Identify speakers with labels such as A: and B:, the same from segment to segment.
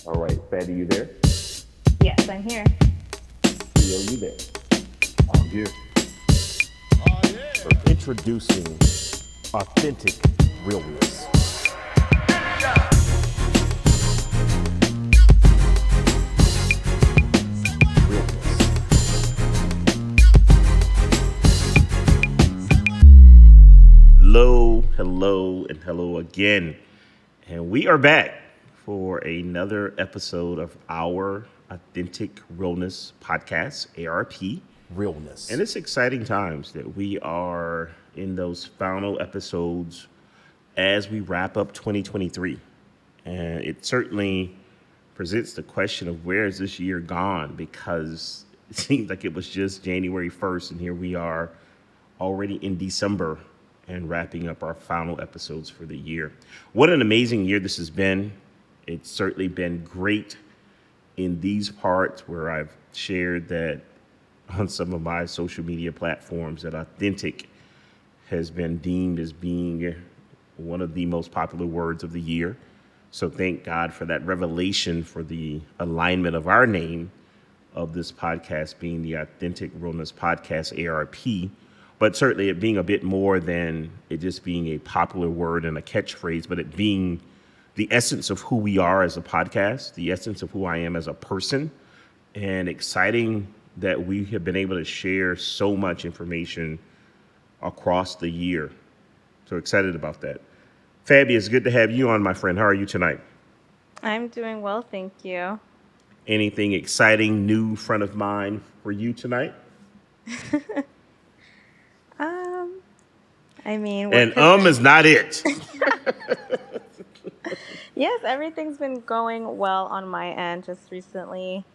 A: All right, Fatty, you there?
B: Yes, I'm here.
A: Theo, you there?
C: I'm here.
A: Introducing authentic realness. Realness. Hello, hello, and hello again. And we are back for another episode of our Authentic Realness podcast, ARP.
C: Realness.
A: And it's exciting times that we are in those final episodes as we wrap up 2023. And it certainly presents the question of where is this year gone? Because it seems like it was just January 1st, and here we are already in December and wrapping up our final episodes for the year. What an amazing year this has been. It's certainly been great in these parts where I've shared that on some of my social media platforms that authentic has been deemed as being one of the most popular words of the year. So thank God for that revelation, for the alignment of our name of this podcast being the Authentic Realness Podcast, ARP, but certainly it being a bit more than it just being a popular word and a catchphrase, but it being the essence of who we are as a podcast, the essence of who I am as a person, and exciting that we have been able to share so much information across the year. So excited about that. Fabi, it's good to have you on, my friend. How are you tonight?
B: I'm doing well, thank you.
A: Anything exciting, new, front of mind for you tonight?
B: Um, I mean,
A: And
B: work has been.
A: is not it.
B: Yes, everything's been going well on my end. Just recently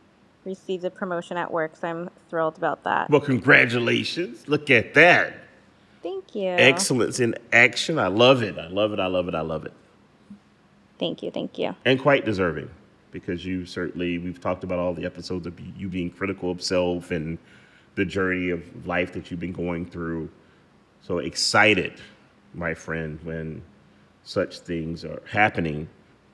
B: received a promotion at work, so I'm thrilled about that.
A: Well, congratulations. Look at that.
B: Thank you.
A: Excellence in action. I love it. I love it. I love it. I love it.
B: Thank you. Thank you.
A: And quite deserving, because you certainly, we've talked about all the episodes of you being critical of self and the journey of life that you've been going through. So excited, my friend, when such things are happening,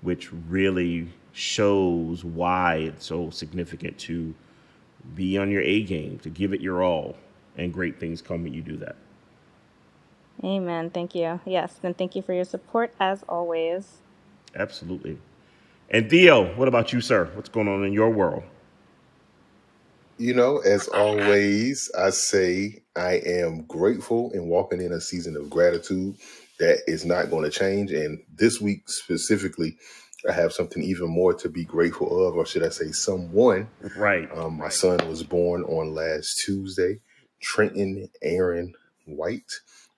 A: which really shows why it's so significant to be on your A game, to give it your all, and great things come when you do that.
B: Amen. Thank you. Yes, and thank you for your support as always.
A: Absolutely. And Theo, what about you, sir? What's going on in your world?
C: As always, I say I am grateful and walking in a season of gratitude that is not going to change. And this week specifically, I have something even more to be grateful of, or should I say someone.
A: Right.
C: My son was born on last Tuesday, Trenton Aaron White,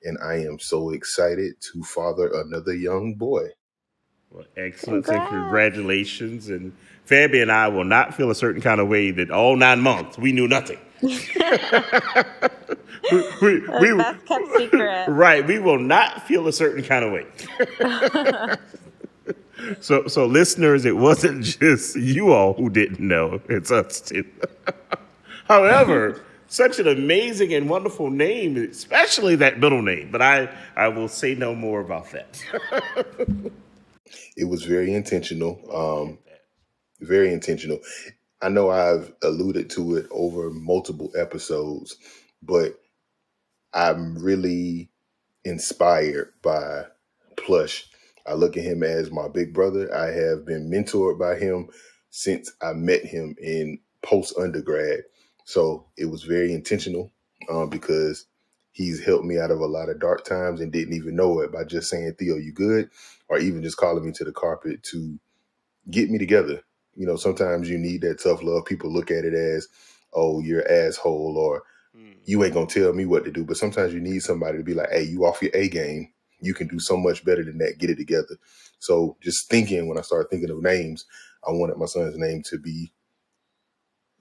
C: and I am so excited to father another young boy.
A: Well, excellence and
B: Congrats.
A: congratulations. And Fabi and I will not feel a certain kind of way that all 9 months we knew nothing. we,
B: Best kept secret.
A: right. We will not feel a certain kind of way. So listeners, it wasn't just you all who didn't know. It's us too. However, such an amazing and wonderful name, especially that middle name. But I will say no more about that.
C: It was very intentional. Very intentional. I know I've alluded to it over multiple episodes, but I'm really inspired by Plush. I look at him as my big brother. I have been mentored by him since I met him in post undergrad. So it was very intentional because he's helped me out of a lot of dark times and didn't even know it by just saying, Theo, you good? Or even just calling me to the carpet to get me together. Sometimes you need that tough love. People look at it as, oh, you're an asshole, or you ain't gonna tell me what to do. But sometimes you need somebody to be like, hey, you off your A game. You can do so much better than that. Get it together. So just thinking, when I started thinking of names, I wanted my son's name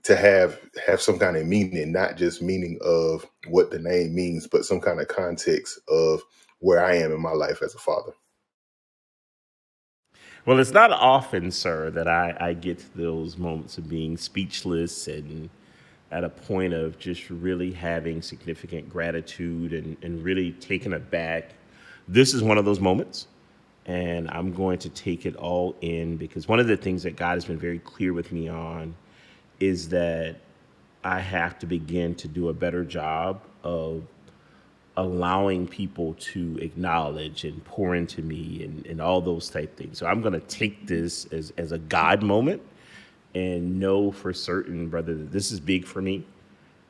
C: to have some kind of meaning, not just meaning of what the name means, but some kind of context of where I am in my life as a father.
A: Well, it's not often, sir, that I get to those moments of being speechless and at a point of just really having significant gratitude and really taken aback. This is one of those moments. and I'm going to take it all in, because one of the things that God has been very clear with me on is that I have to begin to do a better job of allowing people to acknowledge and pour into me and all those type things. So I'm going to take this as a God moment and know for certain, brother, that this is big for me.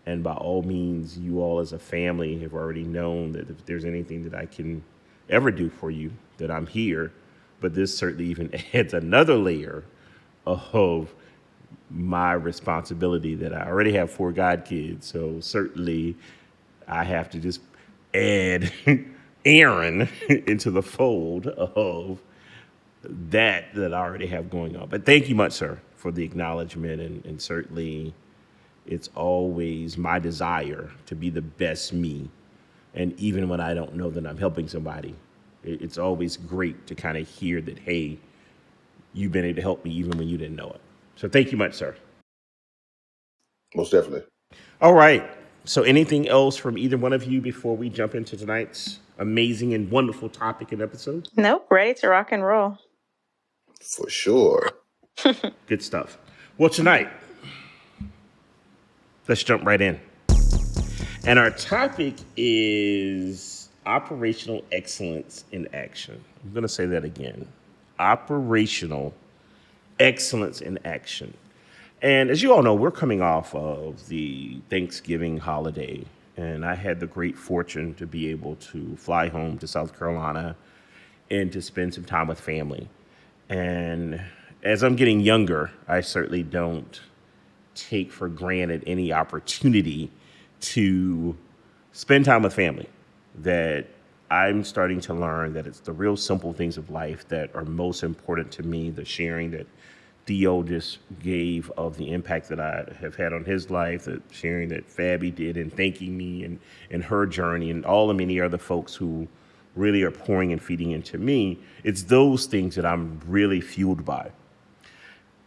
A: And by all means, you all as a family have already known that if there's anything that I can ever do for you, that I'm here. But this certainly even adds another layer of my responsibility, that I already have 4 God kids. So certainly I have to just add Aaron into the fold of that I already have going on. But thank you much, sir, for the acknowledgement. And certainly it's always my desire to be the best me. And even when I don't know that I'm helping somebody, it's always great to kind of hear that, hey, you've been able to help me even when you didn't know it. So thank you much, sir.
C: Most definitely.
A: All right. So anything else from either one of you before we jump into tonight's amazing and wonderful topic and episode?
B: Nope, ready to rock and roll.
C: For sure.
A: Good stuff. Well, tonight, let's jump right in. And our topic is operational excellence in action. I'm going to say that again. Operational excellence in action. And as you all know, we're coming off of the Thanksgiving holiday, and I had the great fortune to be able to fly home to South Carolina and to spend some time with family. And as I'm getting younger, I certainly don't take for granted any opportunity to spend time with family. That I'm starting to learn that it's the real simple things of life that are most important to me, the sharing that Theo just gave of the impact that I have had on his life, the sharing that Fabi did in thanking me and her journey, and all the many other folks who really are pouring and feeding into me. It's those things that I'm really fueled by.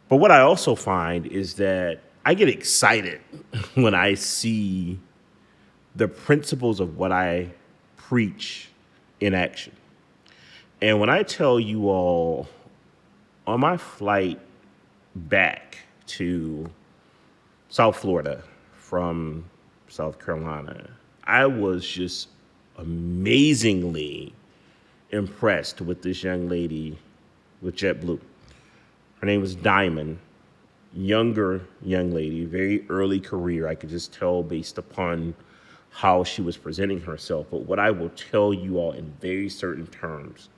A: But what I also find is that I get excited when I see the principles of what I preach in action. And when I tell you all, on my flight back to South Florida from South Carolina, I was just amazingly impressed with this young lady with JetBlue. Her name was Diamond, younger young lady, very early career. I could just tell based upon how she was presenting herself. But what I will tell you all in very certain terms,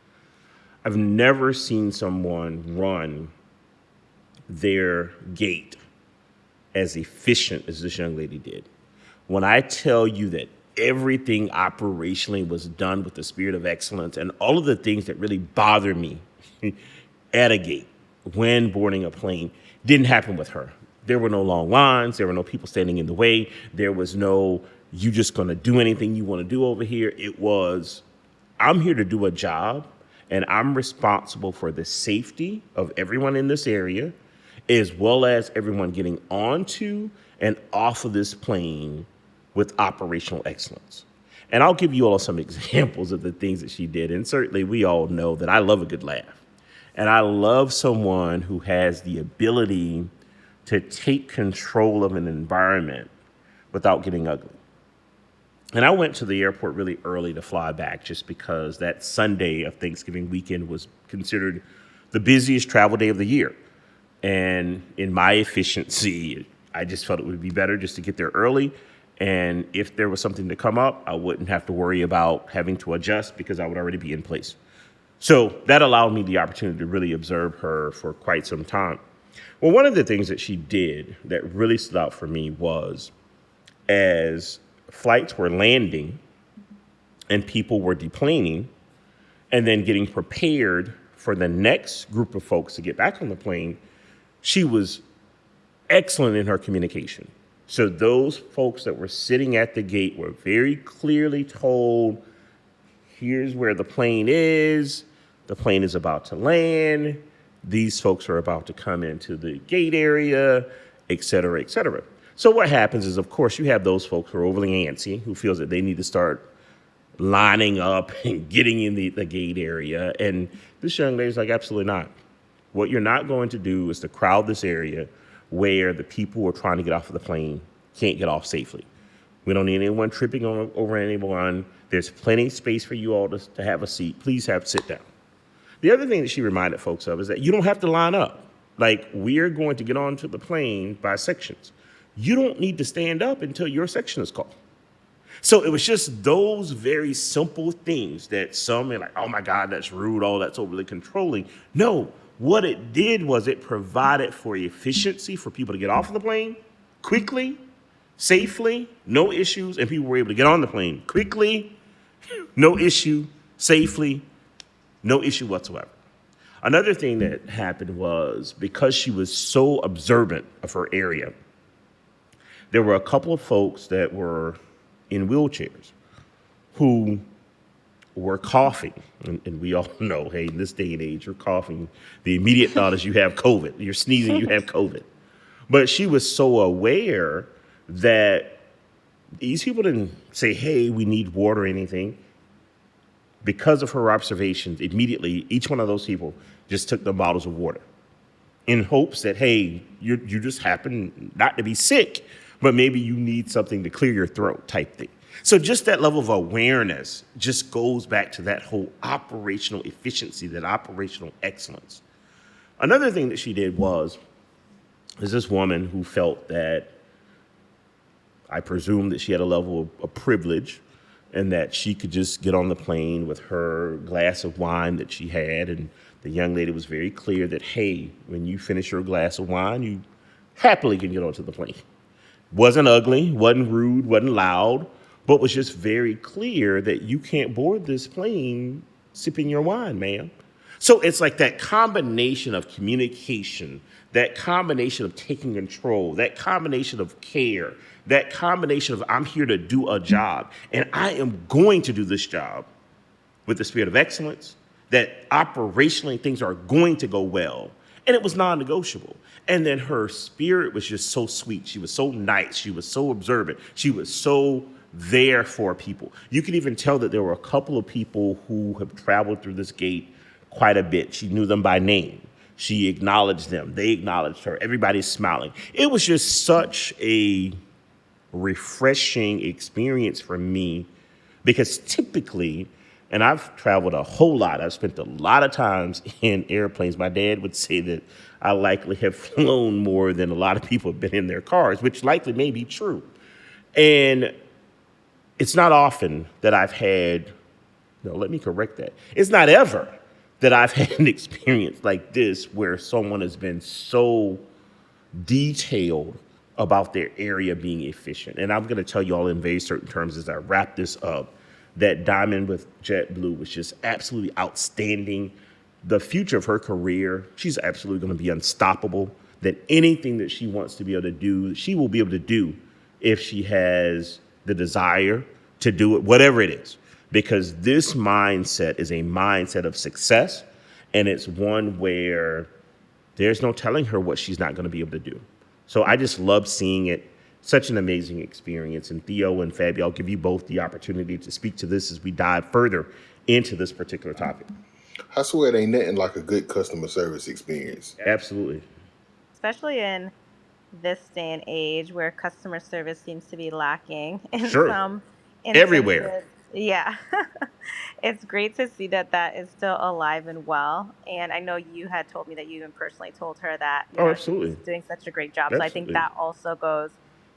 A: I've never seen someone run their gate as efficient as this young lady did. When I tell you that everything operationally was done with the spirit of excellence, and all of the things that really bother me at a gate when boarding a plane didn't happen with her. There were no long lines. There were no people standing in the way. There was no, you just going to do anything you want to do over here. It was, I'm here to do a job, and I'm responsible for the safety of everyone in this area, as well as everyone getting onto and off of this plane with operational excellence. And I'll give you all some examples of the things that she did. And certainly we all know that I love a good laugh. And I love someone who has the ability to take control of an environment without getting ugly. And I went to the airport really early to fly back, just because that Sunday of Thanksgiving weekend was considered the busiest travel day of the year. And in my efficiency, I just felt it would be better just to get there early. And if there was something to come up, I wouldn't have to worry about having to adjust, because I would already be in place. So that allowed me the opportunity to really observe her for quite some time. Well, one of the things that she did that really stood out for me was, as flights were landing and people were deplaning and then getting prepared for the next group of folks to get back on the plane, she was excellent in her communication. So those folks that were sitting at the gate were very clearly told, here's where the plane is about to land, these folks are about to come into the gate area, et cetera, et cetera. So what happens is, of course, you have those folks who are overly antsy, who feels that they need to start lining up and getting in the gate area. And this young lady's like, absolutely not. What you're not going to do is to crowd this area where the people who are trying to get off of the plane can't get off safely. We don't need anyone tripping over anyone. There's plenty of space for you all to have a seat. Please sit down. The other thing that she reminded folks of is that you don't have to line up. Like, we're going to get onto the plane by sections. You don't need to stand up until your section is called. So it was just those very simple things that some are like, oh my God, that's rude, oh, that's overly controlling. No, what it did was it provided for efficiency for people to get off of the plane quickly, safely, no issues, and people were able to get on the plane quickly, no issue, safely, no issue whatsoever. Another thing that happened was because she was so observant of her area, there were a couple of folks that were in wheelchairs who were coughing. And we all know, hey, in this day and age, you're coughing. The immediate thought is you have COVID. You're sneezing, you have COVID. But she was so aware that these people didn't say, hey, we need water or anything. Because of her observations, immediately, each one of those people just took the bottles of water in hopes that, hey, you just happen not to be sick, but maybe you need something to clear your throat type thing. So just that level of awareness just goes back to that whole operational efficiency, that operational excellence. Another thing that she did was, there's this woman who felt that, I presume that she had a level of privilege and that she could just get on the plane with her glass of wine that she had. And the young lady was very clear that, hey, when you finish your glass of wine, you happily can get onto the plane. Wasn't ugly, wasn't rude, wasn't loud, but was just very clear that you can't board this plane sipping your wine, ma'am. So it's like that combination of communication, that combination of taking control, that combination of care, that combination of I'm here to do a job, and I am going to do this job with the spirit of excellence, that operationally things are going to go well. And it was non-negotiable. And then her spirit was just so sweet. She was so nice. She was so observant. She was so there for people. You could even tell that there were a couple of people who have traveled through this gate quite a bit. She knew them by name. She acknowledged them. They acknowledged her. Everybody's smiling. It was just such a refreshing experience for me because typically, and I've traveled a whole lot. I've spent a lot of times in airplanes. My dad would say that I likely have flown more than a lot of people have been in their cars, which likely may be true. And it's not often that I've had, no, let me correct that. It's not ever that I've had an experience like this where someone has been so detailed about their area being efficient. And I'm going to tell you all in very certain terms as I wrap this up, that diamond with JetBlue was just absolutely outstanding. The future of her career, she's absolutely going to be unstoppable. That anything that she wants to be able to do, she will be able to do if she has the desire to do it, whatever it is. Because this mindset is a mindset of success, and it's one where there's no telling her what she's not going to be able to do. So I just love seeing it. Such an amazing experience. And Theo and Fabi, I'll give you both the opportunity to speak to this as we dive further into this particular topic.
C: I swear it ain't nothing like a good customer service experience.
A: Absolutely.
B: Especially in this day and age where customer service seems to be lacking in
A: Sure.
B: some instances.
A: Everywhere.
B: Yeah. It's great to see that that is still alive and well. And I know you had told me that you even personally told her that
A: Oh, absolutely.
B: she's doing such a great job. So I think
A: Absolutely.
B: that also goes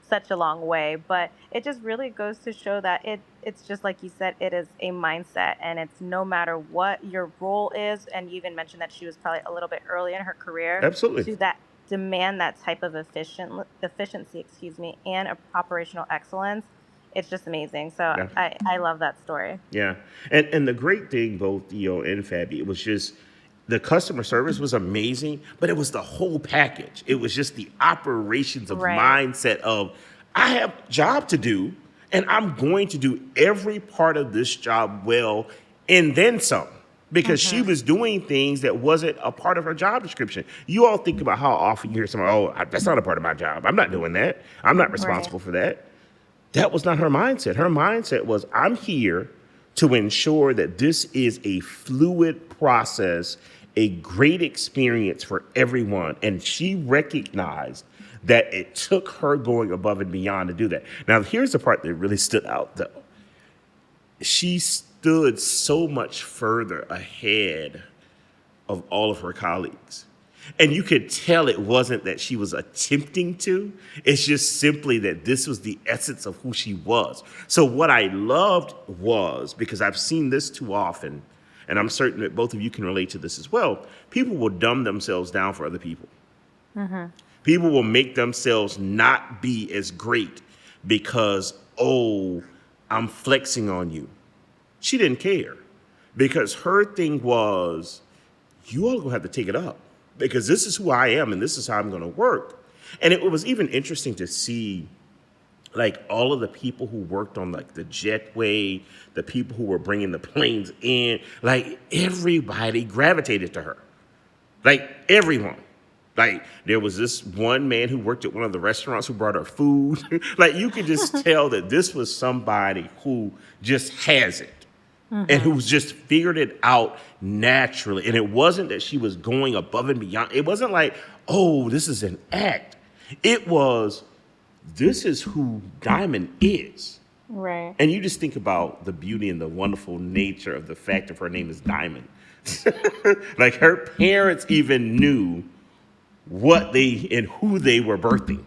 B: such a long way. But it just really goes to show that it's just like you said, it is a mindset, and it's no matter what your role is. And you even mentioned that she was probably a little bit early in her career
A: Absolutely.
B: to that demand that type of efficiency, and operational excellence. It's just amazing. So
A: Yeah.
B: I love that story.
A: Yeah. And the great thing, both Theo and Fabi, it was just the customer service was amazing, but it was the whole package. It was just the operations of
B: Right.
A: mindset of I have a job to do, and I'm going to do every part of this job well and then some. Because she was doing things that wasn't a part of her job description. You all think about how often you hear someone, oh, that's not a part of my job. I'm not doing that. I'm not responsible for that. That was not her mindset. Her mindset was, I'm here to ensure that this is a fluid process, a great experience for everyone. And she recognized that it took her going above and beyond to do that. Now, here's the part that really stood out, though. She stood so much further ahead of all of her colleagues. And you could tell it wasn't that she was attempting to. It's just simply that this was the essence of who she was. So what I loved was, because I've seen this too often, and I'm certain that both of you can relate to this as well, people will dumb themselves down for other people. People will make themselves not be as great because, oh, I'm flexing on you. She didn't care, because her thing was, you all gonna have to take it up, because this is who I am and this is how I'm gonna work. And it was even interesting to see like all of the people who worked on like the jetway, the people who were bringing the planes in, like everybody gravitated to her. Like everyone. Like there was this one man who worked at one of the restaurants who brought her food. Like you could just tell that this was somebody who just has it. And who's just figured it out naturally. And it wasn't that she was going above and beyond. It wasn't like, oh, this is an act. It was, this is who Diamond is.
B: Right.
A: And you just think about the beauty and the wonderful nature of the fact of her name is Diamond. Like her parents even knew what they and who they were birthing.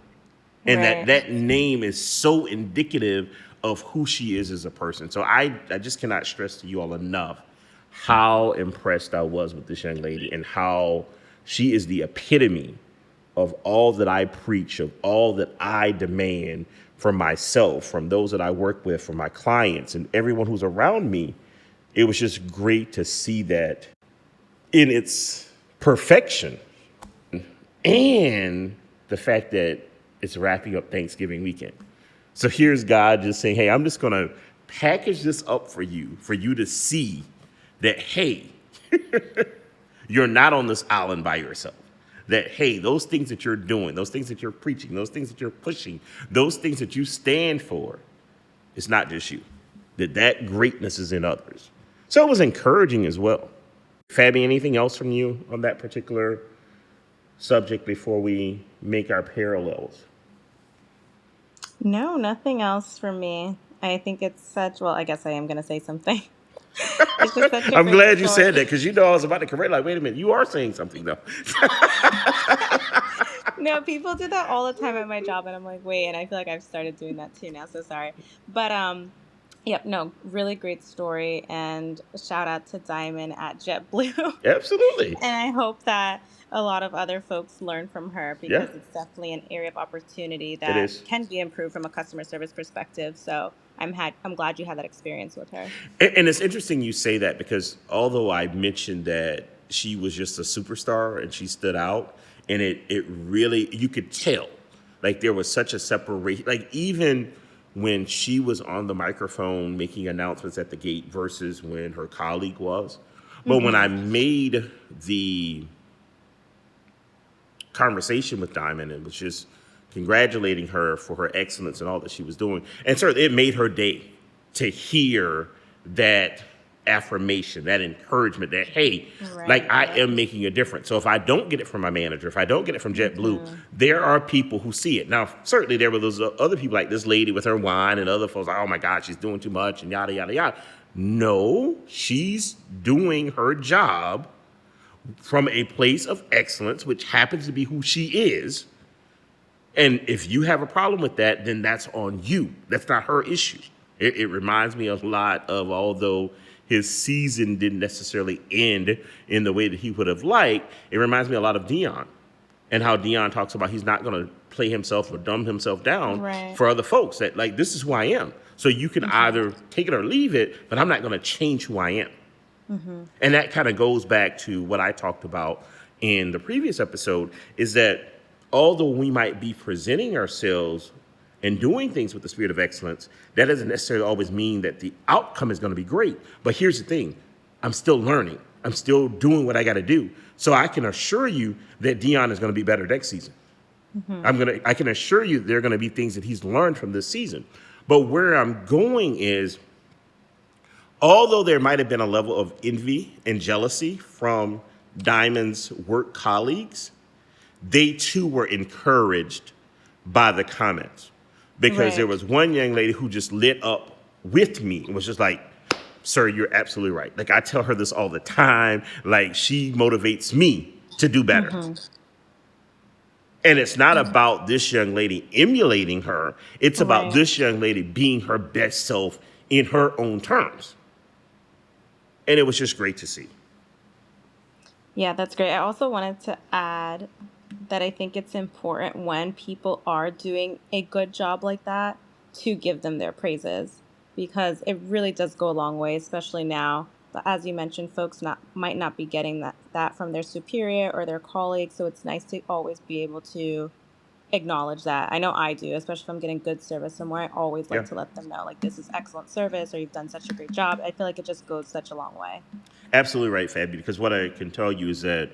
A: And
B: Right.
A: that name is so indicative of who she is as a person. So I just cannot stress to you all enough how impressed I was with this young lady and how she is the epitome of all that I preach, of all that I demand from myself, from those that I work with, from my clients and everyone who's around me. It was just great to see that in its perfection, and the fact that it's wrapping up Thanksgiving weekend. So here's God just saying, hey, I'm just going to package this up for you to see that, hey, you're not on this island by yourself. That, hey, those things that you're doing, those things that you're preaching, those things that you're pushing, those things that you stand for, it's not just you. That greatness is in others. So it was encouraging as well. Fabi, anything else from you on that particular subject before we make our parallels?
B: No, nothing else from me. I think it's such, well, I guess I am going to say something. It's just such a
A: I'm
B: great
A: glad you
B: story.
A: said that, because you know I was about to correct, like, wait a minute, you are saying something though.
B: No, people do that all the time at my job, and I'm like, wait, and I feel like I've started doing that too now, so sorry. But yep, no, really great story, and shout out to Diamond at JetBlue.
A: Absolutely.
B: And I hope that a lot of other folks learn from her, because
A: Yeah.
B: it's definitely an area of opportunity
A: It
B: that
A: is.
B: can be improved from a customer service perspective. So I'm glad you had that experience with her.
A: And it's interesting you say that, because although I mentioned that she was just a superstar and she stood out, and it really, you could tell, like there was such a separation, like even when she was on the microphone making announcements at the gate versus when her colleague was. But when I made the conversation with Diamond and was just congratulating her for her excellence and all that she was doing, and certainly it made her day to hear that affirmation, that encouragement, that hey,
B: Right,
A: like I
B: right.
A: am making a difference. So if I don't get it from my manager, if I don't get it from JetBlue, there are people who see it. Now, certainly there were those other people, like this lady with her wine, and other folks like, oh my God, she's doing too much and yada, yada, yada. No, she's doing her job from a place of excellence, which happens to be who she is. And if you have a problem with that, then that's on you. That's not her issue. It reminds me a lot of, although his season didn't necessarily end in the way that he would have liked, it reminds me a lot of Dion, and how Dion talks about he's not going to play himself or dumb himself down
B: Right.
A: for other folks. That like, this is who I am. So you can either take it or leave it, but I'm not going to change who I am. And that kind of goes back to what I talked about in the previous episode, is that although we might be presenting ourselves and doing things with the spirit of excellence, that doesn't necessarily always mean that the outcome is going to be great. But here's the thing, I'm still learning. I'm still doing what I got to do. So I can assure you that Dion is going to be better next season. I can assure you there are going to be things that he's learned from this season. But where I'm going is, Although there might have been a level of envy and jealousy from Diamond's work colleagues, they too were encouraged by the comments, because there
B: Right.
A: was one young lady who just lit up with me and was just like, sir, you're absolutely right. Like, I tell her this all the time. Like, she motivates me to do better.
B: Mm-hmm.
A: And it's not about this young lady emulating her. It's about
B: Right.
A: this young lady being her best self in her own terms. And it was just great to see.
B: Yeah, that's great. I also wanted to add that I think it's important when people are doing a good job like that to give them their praises, because it really does go a long way, especially now. But as you mentioned, folks might not be getting that from their superior or their colleagues. So it's nice to always be able to acknowledge that. I know I do, especially if I'm getting good service somewhere. I always like
A: Yeah,
B: to let them know, like, this is excellent service or you've done such a great job. I feel like it just goes such a long way.
A: absolutely right, Fabi, because what I can tell you is that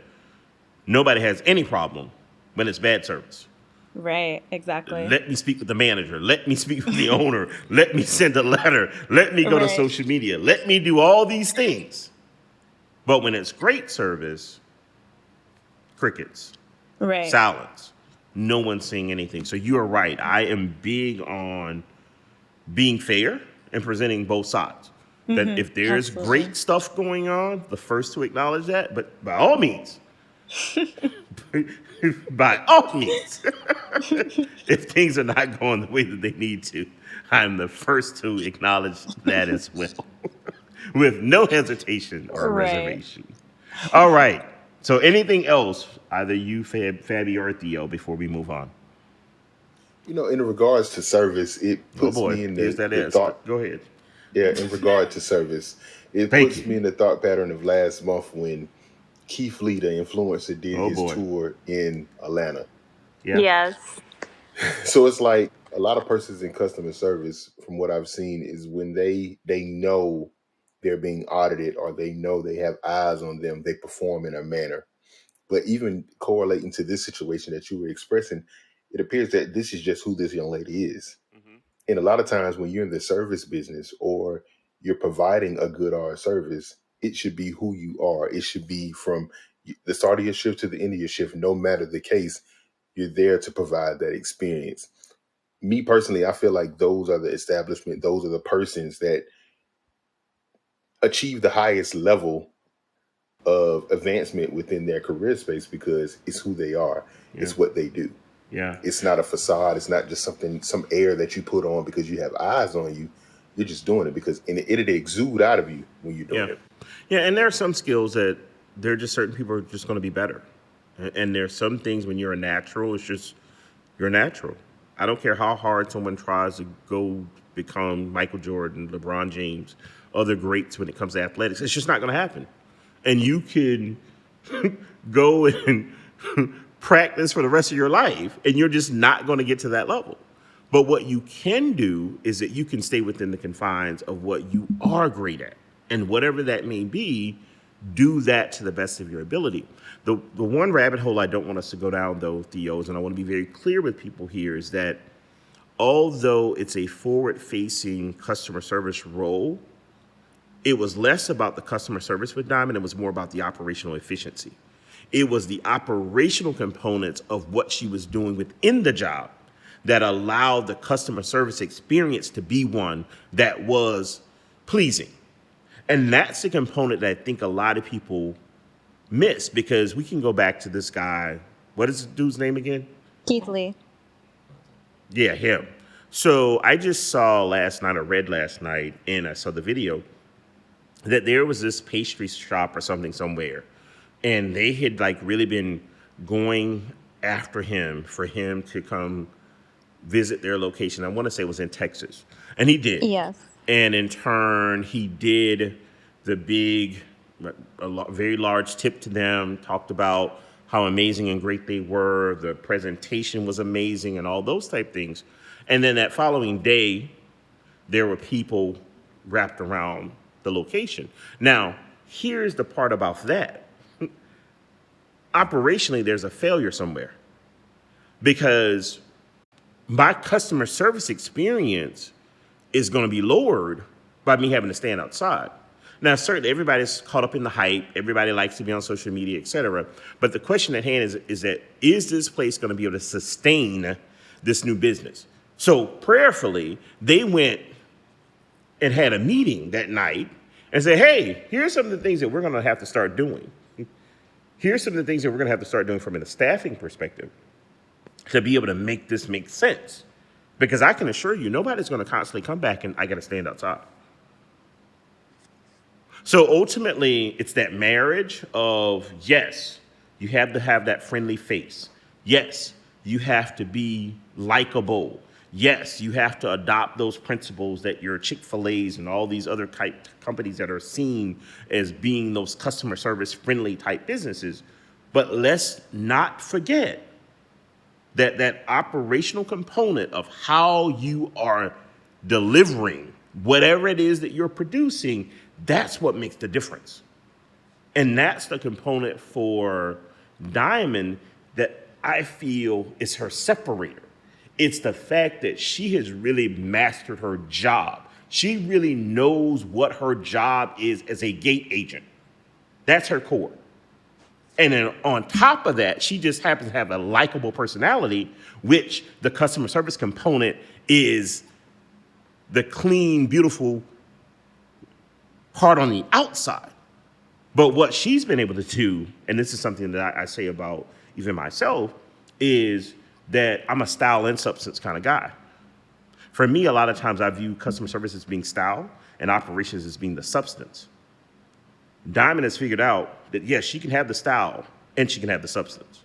A: nobody has any problem when it's bad service.
B: Right, exactly.
A: Let me speak with the manager. Let me speak with the owner. Let me send a letter. Let me go to
B: Right,
A: social media. Let me do all these things. But when it's great service, crickets,
B: right.
A: silence, no one's saying anything. So you are right. I am big on being fair and presenting both sides. That if there's
B: Absolutely.
A: great stuff going on, the first to acknowledge that, but by all means, by all means, if things are not going the way that they need to, I'm the first to acknowledge that as well, with no hesitation or
B: Right.
A: reservation. All right. So, anything else, either you, Fabi, or Theo, before we move on?
C: In regards to service, it
A: Oh
C: puts
A: boy,
C: me in
A: here's
C: the,
A: that
C: the
A: is.
C: thought,
A: Go ahead.
C: yeah, in regard to service, it
A: Thank
C: puts
A: you.
C: me in the thought pattern of last month when Keith Lee, the influencer, did
A: Oh
C: his
A: boy.
C: tour in Atlanta.
A: Yeah.
B: Yes.
C: So it's like a lot of persons in customer service, from what I've seen, is when they know they're being audited or they know they have eyes on them, they perform in a manner. But even correlating to this situation that you were expressing, it appears that this is just who this young lady is.
A: Hmm.
C: And a lot of times when you're in the service business or you're providing a good or a service, it should be who you are. It should be from the start of your shift to the end of your shift, no matter the case, you're there to provide that experience. Me personally, I feel like those are the establishment, those are the persons that achieve the highest level of advancement within their career space because it's who they are,
A: Yeah.
C: it's what they do.
A: Yeah.
C: It's not a facade. It's not just some air that you put on because you have eyes on you. You're just doing it because it'll exude out of you when you're
A: Yeah.
C: doing it.
A: Yeah. And there are some skills that there are just certain people are just going to be better. And there's some things when you're a natural, it's just, you're natural. I don't care how hard someone tries to go become Michael Jordan, LeBron James, other greats when it comes to athletics. It's just not going to happen. And you can go and practice for the rest of your life, and you're just not going to get to that level. But what you can do is that you can stay within the confines of what you are great at. And whatever that may be, do that to the best of your ability. The one rabbit hole I don't want us to go down, though, Theos, and I want to be very clear with people here, is that although it's a forward-facing customer service role, it was less about the customer service with Diamond. It was more about the operational efficiency. It was the operational components of what she was doing within the job that allowed the customer service experience to be one that was pleasing. And that's the component that I think a lot of people miss, because we can go back to this guy. What is the dude's name again?
B: Keith Lee.
A: Yeah, him. So I just saw last night, or read last night, and I saw the video, that there was this pastry shop or something somewhere, and they had like really been going after him for him to come visit their location. I want to say it was in Texas, and he did.
B: Yes.
A: And in turn, he did the big, very large tip to them, talked about how amazing and great they were. The presentation was amazing and all those type things. And then that following day, there were people wrapped around the location. Now, here's the part about that. Operationally, there's a failure somewhere, because my customer service experience is going to be lowered by me having to stand outside. Now, certainly everybody's caught up in the hype. Everybody likes to be on social media, et cetera. But the question at hand is this place going to be able to sustain this new business? So prayerfully, they went and had a meeting that night and said, hey, here's some of the things that we're going to have to start doing. Here's some of the things that we're going to have to start doing from a staffing perspective to be able to make this make sense. Because I can assure you, nobody's going to constantly come back and I got to stand outside. So ultimately, it's that marriage of, yes, you have to have that friendly face. Yes, you have to be likable. Yes, you have to adopt those principles that your Chick-fil-A's and all these other companies that are seen as being those customer service friendly type businesses. But let's not forget that operational component of how you are delivering whatever it is that you're producing, that's what makes the difference. And that's the component for Diamond that I feel is her separator. It's the fact that she has really mastered her job. She really knows what her job is as a gate agent. That's her core. And then on top of that, she just happens to have a likable personality, which the customer service component is the clean, beautiful part on the outside. But what she's been able to do, and this is something that I say about even myself, is that I'm a style and substance kind of guy. For me, a lot of times I view customer service as being style and operations as being the substance. Diamond has figured out that, yes, she can have the style and she can have the substance.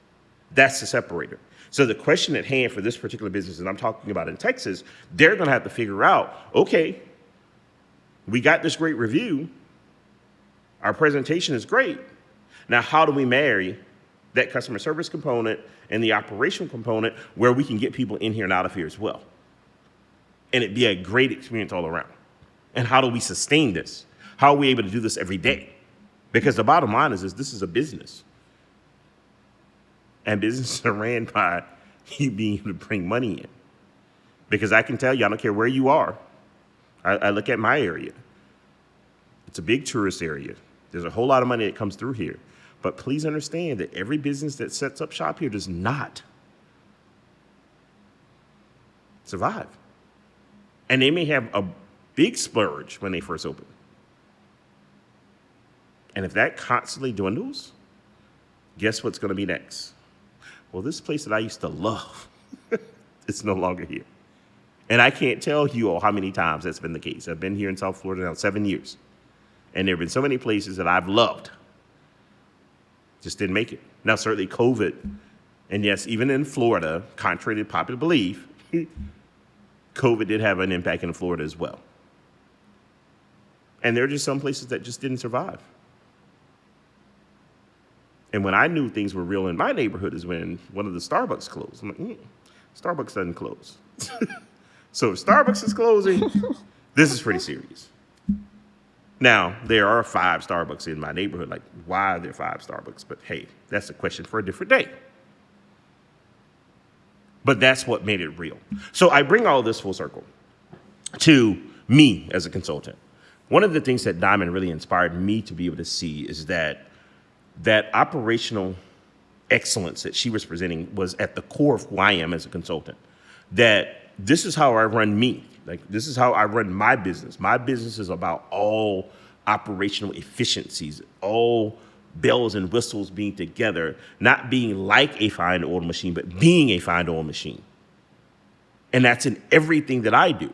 A: That's the separator. So the question at hand for this particular business that I'm talking about in Texas, they're going to have to figure out, okay, we got this great review. Our presentation is great. Now, how do we marry that customer service component and the operational component where we can get people in here and out of here as well? And it'd be a great experience all around. And how do we sustain this? How are we able to do this every day? Because the bottom line is this is a business. And businesses are ran by you being able to bring money in. Because I can tell you, I don't care where you are. I look at my area. It's a big tourist area. There's a whole lot of money that comes through here. But please understand that every business that sets up shop here does not survive. And they may have a big splurge when they first open. And if that constantly dwindles, guess what's going to be next? Well, this place that I used to love, it's no longer here. And I can't tell you all how many times that's been the case. I've been here in South Florida now 7 years. And there have been so many places that I've loved, just didn't make it. Now, certainly COVID, and yes, even in Florida, contrary to popular belief, COVID did have an impact in Florida as well. And there are just some places that just didn't survive. And when I knew things were real in my neighborhood is when one of the Starbucks closed. I'm like, Starbucks doesn't close. So if Starbucks is closing, this is pretty serious. Now, there are 5 Starbucks in my neighborhood. Like, why are there 5 Starbucks? But hey, that's a question for a different day. But that's what made it real. So I bring all this full circle to me as a consultant. One of the things that Diamond really inspired me to be able to see is that operational excellence that she was presenting was at the core of who I am as a consultant. That this is how I run me. Like, this is how I run my business. My business is about all operational efficiencies, all bells and whistles being together, not being like a fine oil machine, but being a fine oil machine. And that's in everything that I do.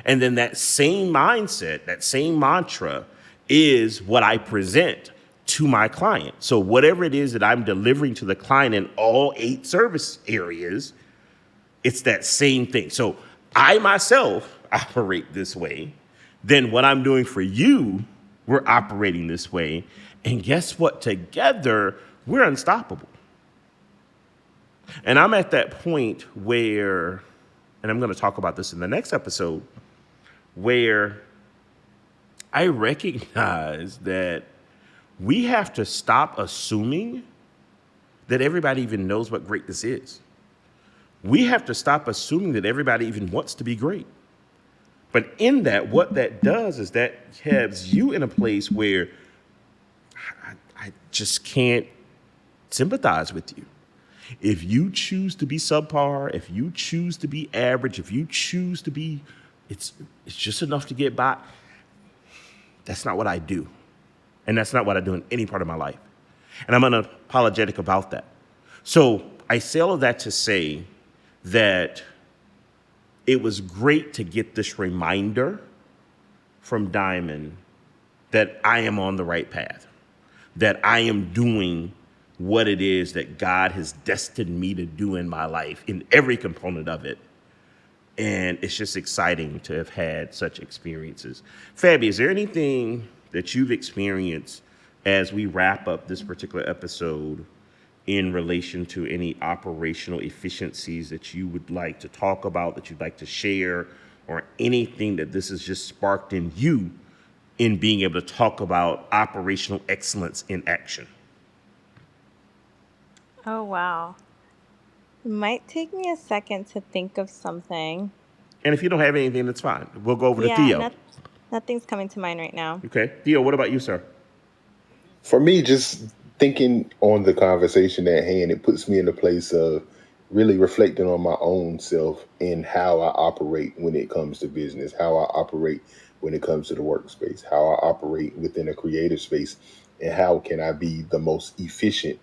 A: And then that same mindset, that same mantra is what I present to my client. So whatever it is that I'm delivering to the client in all 8 service areas, it's that same thing. So I myself operate this way. Then what I'm doing for you, we're operating this way. And guess what? Together, we're unstoppable. And I'm at that point where, and I'm going to talk about this in the next episode, where I recognize that we have to stop assuming that everybody even knows what greatness is. We have to stop assuming that everybody even wants to be great. But in that, what that does is that has you in a place where I just can't sympathize with you. If you choose to be subpar, if you choose to be average, if you choose to be, it's just enough to get by. That's not what I do. And that's not what I do in any part of my life. And I'm unapologetic about that. So I say all of that to say that it was great to get this reminder from Diamond that I am on the right path, that I am doing what it is that God has destined me to do in my life, in every component of it. And it's just exciting to have had such experiences. Fabi, is there anything that you've experienced as we wrap up this particular episode in relation to any operational efficiencies that you would like to talk about, that you'd like to share, or anything that this has just sparked in you in being able to talk about operational excellence in action?
B: Oh, wow. It might take me a second to think of something.
A: And if you don't have anything, that's fine. We'll go over to
B: Yeah,
A: Theo.
B: nothing's coming to mind right now.
A: Okay. Theo, what about you, sir?
C: For me, just thinking on the conversation at hand, it puts me in a place of really reflecting on my own self and how I operate when it comes to business, how I operate when it comes to the workspace, how I operate within a creative space, and how can I be the most efficient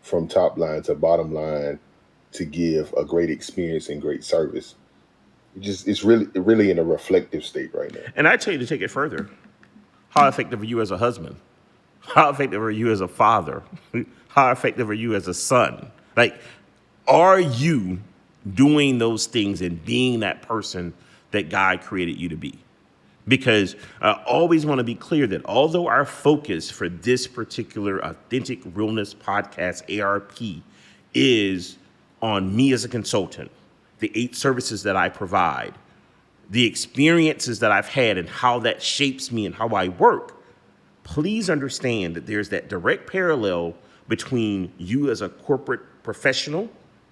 C: from top line to bottom line to give a great experience and great service. It's really in a reflective state right now.
A: And I tell you to take it further. How effective are you as a husband? How effective are you as a father? How effective are you as a son? Like, are you doing those things and being that person that God created you to be? Because I always want to be clear that although our focus for this particular Authentic Realness podcast, ARP, is on me as a consultant, the 8 services that I provide, the experiences that I've had and how that shapes me and how I work, please understand that there's that direct parallel between you as a corporate professional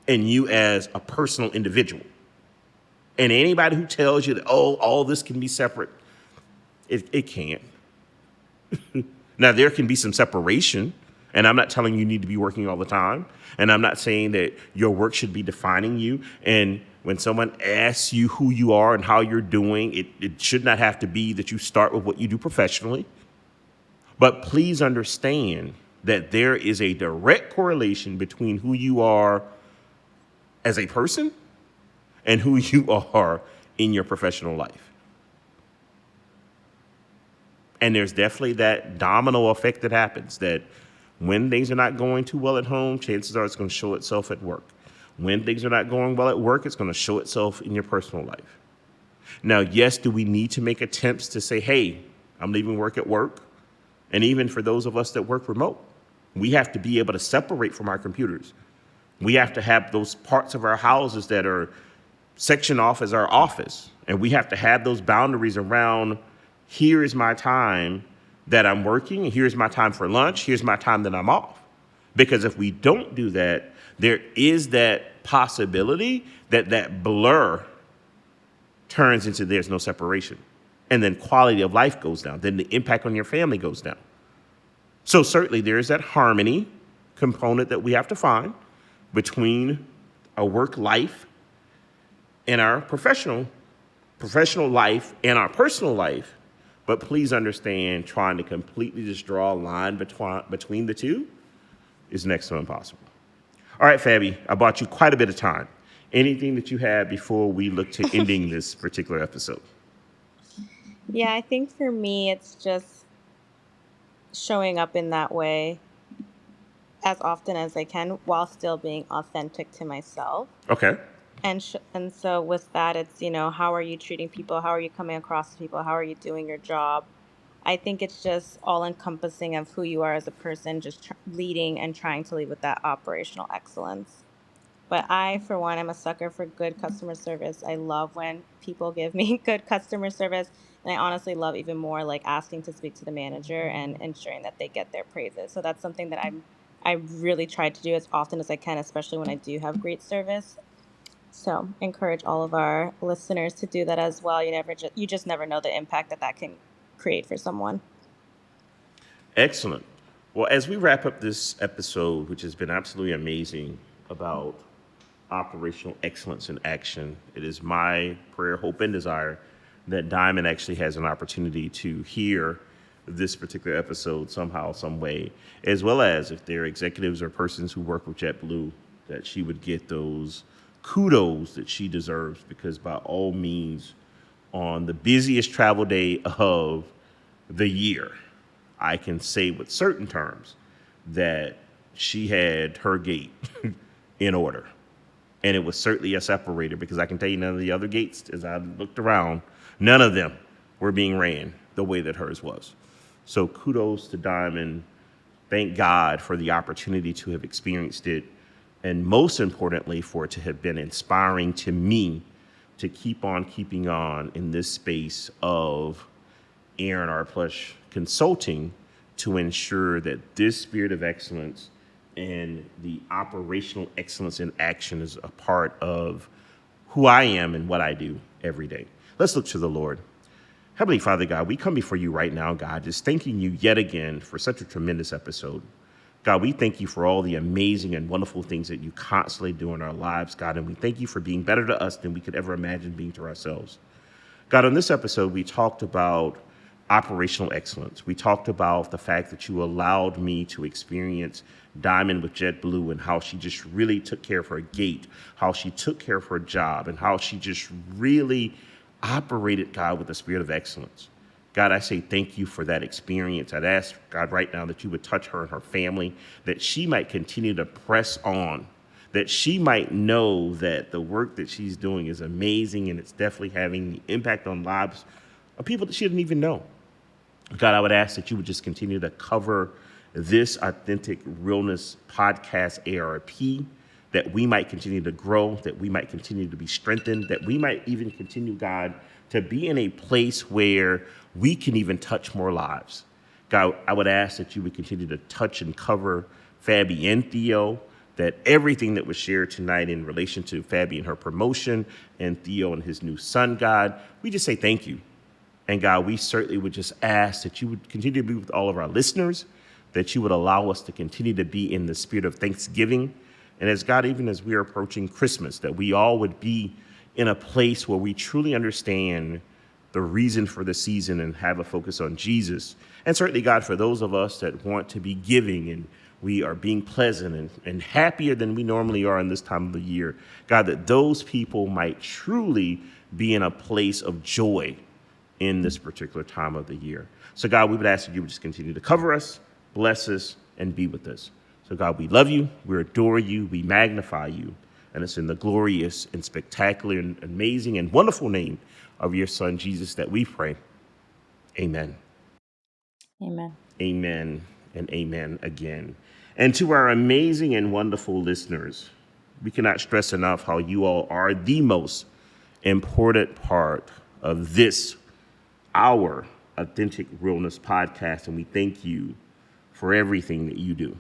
A: and you as a personal individual. And anybody who tells you that, oh, all this can be separate, it can't. Now, there can be some separation, and I'm not telling you need to be working all the time, and I'm not saying that your work should be defining you. And when someone asks you who you are and how you're doing, it should not have to be that you start with what you do professionally. But please understand that there is a direct correlation between who you are as a person and who you are in your professional life. And there's definitely that domino effect that happens, that when things are not going too well at home, chances are it's going to show itself at work. When things are not going well at work, it's going to show itself in your personal life. Now, yes, do we need to make attempts to say, hey, I'm leaving work at work? And even for those of us that work remote, we have to be able to separate from our computers. We have to have those parts of our houses that are sectioned off as our office. And we have to have those boundaries around, here is my time that I'm working, and here's my time for lunch, here's my time that I'm off. Because if we don't do that, there is that possibility that that blur turns into there's no separation. And then quality of life goes down. Then the impact on your family goes down. So certainly there is that harmony component that we have to find between a work life and our professional life and our personal life. But please understand, trying to completely just draw a line between the two is next to impossible. All right, Fabi, I bought you quite a bit of time. Anything that you have before we look to ending this particular episode?
B: Yeah, I think for me, it's just showing up in that way as often as I can while still being authentic to myself.
A: Okay.
B: And so with that, it's, how are you treating people? How are you coming across to people? How are you doing your job? I think it's just all encompassing of who you are as a person, just leading and trying to lead with that operational excellence. But I, for one, am a sucker for good customer service. I love when people give me good customer service. And I honestly love even more like asking to speak to the manager and ensuring that they get their praises. So that's something that I really try to do as often as I can, especially when I do have great service. So encourage all of our listeners to do that as well. You just never know the impact that can create for someone.
A: Excellent. Well, as we wrap up this episode, which has been absolutely amazing about operational excellence in action, it is my prayer, hope, and desire that Diamond actually has an opportunity to hear this particular episode somehow, some way, as well as if there are executives or persons who work with JetBlue, that she would get those kudos that she deserves, because by all means, on the busiest travel day of the year, I can say with certain terms that she had her gate in order. And it was certainly a separator, because I can tell you none of the other gates, as I looked around, none of them were being ran the way that hers was. So kudos to Diamond. Thank God for the opportunity to have experienced it. And most importantly, for it to have been inspiring to me to keep on keeping on in this space of Aaron R. Plush Consulting, to ensure that this spirit of excellence and the operational excellence in action is a part of who I am and what I do every day. Let's look to the Lord. Heavenly Father God, we come before you right now, God, just thanking you yet again for such a tremendous episode. God, we thank you for all the amazing and wonderful things that you constantly do in our lives, God, and we thank you for being better to us than we could ever imagine being to ourselves. God, on this episode, we talked about operational excellence. We talked about the fact that you allowed me to experience Diamond with JetBlue, and how she just really took care of her gate, how she took care of her job, and how she just really operated, God, with the spirit of excellence. God, I say thank you for that experience. I'd ask, God, right now that you would touch her and her family, that she might continue to press on, that she might know that the work that she's doing is amazing, and it's definitely having the impact on lives of people that she didn't even know. God, I would ask that you would just continue to cover this Authentic Realness Podcast ARP, that we might continue to grow, that we might continue to be strengthened, that we might even continue, God, to be in a place where we can even touch more lives. God, I would ask that you would continue to touch and cover Fabi and Theo, that everything that was shared tonight in relation to Fabi and her promotion, and Theo and his new son, God, we just say thank you. And God, we certainly would just ask that you would continue to be with all of our listeners, that you would allow us to continue to be in the spirit of Thanksgiving. And as God, even as we are approaching Christmas, that we all would be in a place where we truly understand the reason for the season and have a focus on Jesus. And certainly, God, for those of us that want to be giving and we are being pleasant and happier than we normally are in this time of the year, God, that those people might truly be in a place of joy in this particular time of the year. So God, we would ask that you would just continue to cover us, bless us, and be with us. So God, we love you, we adore you, we magnify you, and it's in the glorious and spectacular and amazing and wonderful name of your son, Jesus, that we pray. Amen.
B: Amen.
A: Amen and amen again. And to our amazing and wonderful listeners, we cannot stress enough how you all are the most important part of this, our Authentic Realness Podcast, and we thank you for everything that you do.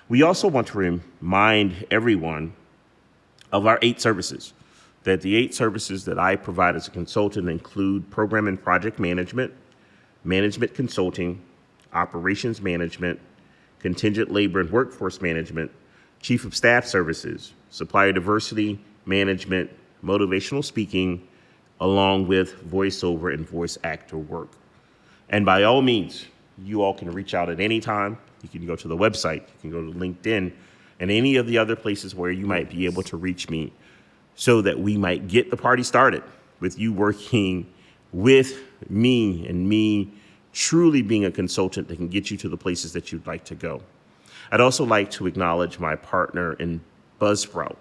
A: We also want to remind everyone of our 8 services, that the 8 services that I provide as a consultant include program and project management, management consulting, operations management, contingent labor and workforce management, chief of staff services, supplier diversity management, motivational speaking, along with voiceover and voice actor work. And by all means, you all can reach out at any time. You can go to the website, you can go to LinkedIn, and any of the other places where you might be able to reach me, so that we might get the party started with you working with me and me truly being a consultant that can get you to the places that you'd like to go. I'd also like to acknowledge my partner in Buzzsprout,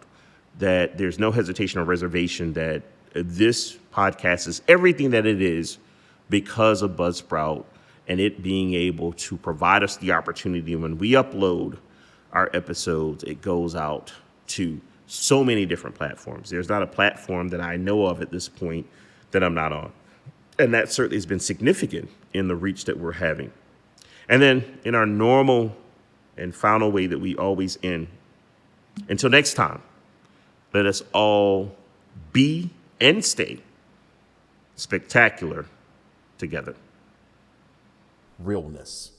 A: that there's no hesitation or reservation that this podcast is everything that it is because of Buzzsprout and it being able to provide us the opportunity when we upload our episodes, it goes out to so many different platforms. There's not a platform that I know of at this point that I'm not on. And that certainly has been significant in the reach that we're having. And then in our normal and final way that we always end, until next time, let us all be and stay spectacular together.
D: Realness.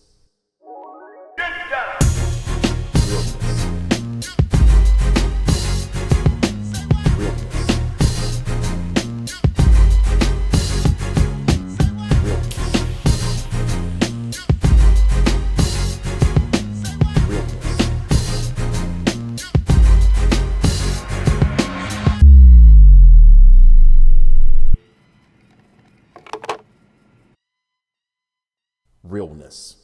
D: Realness.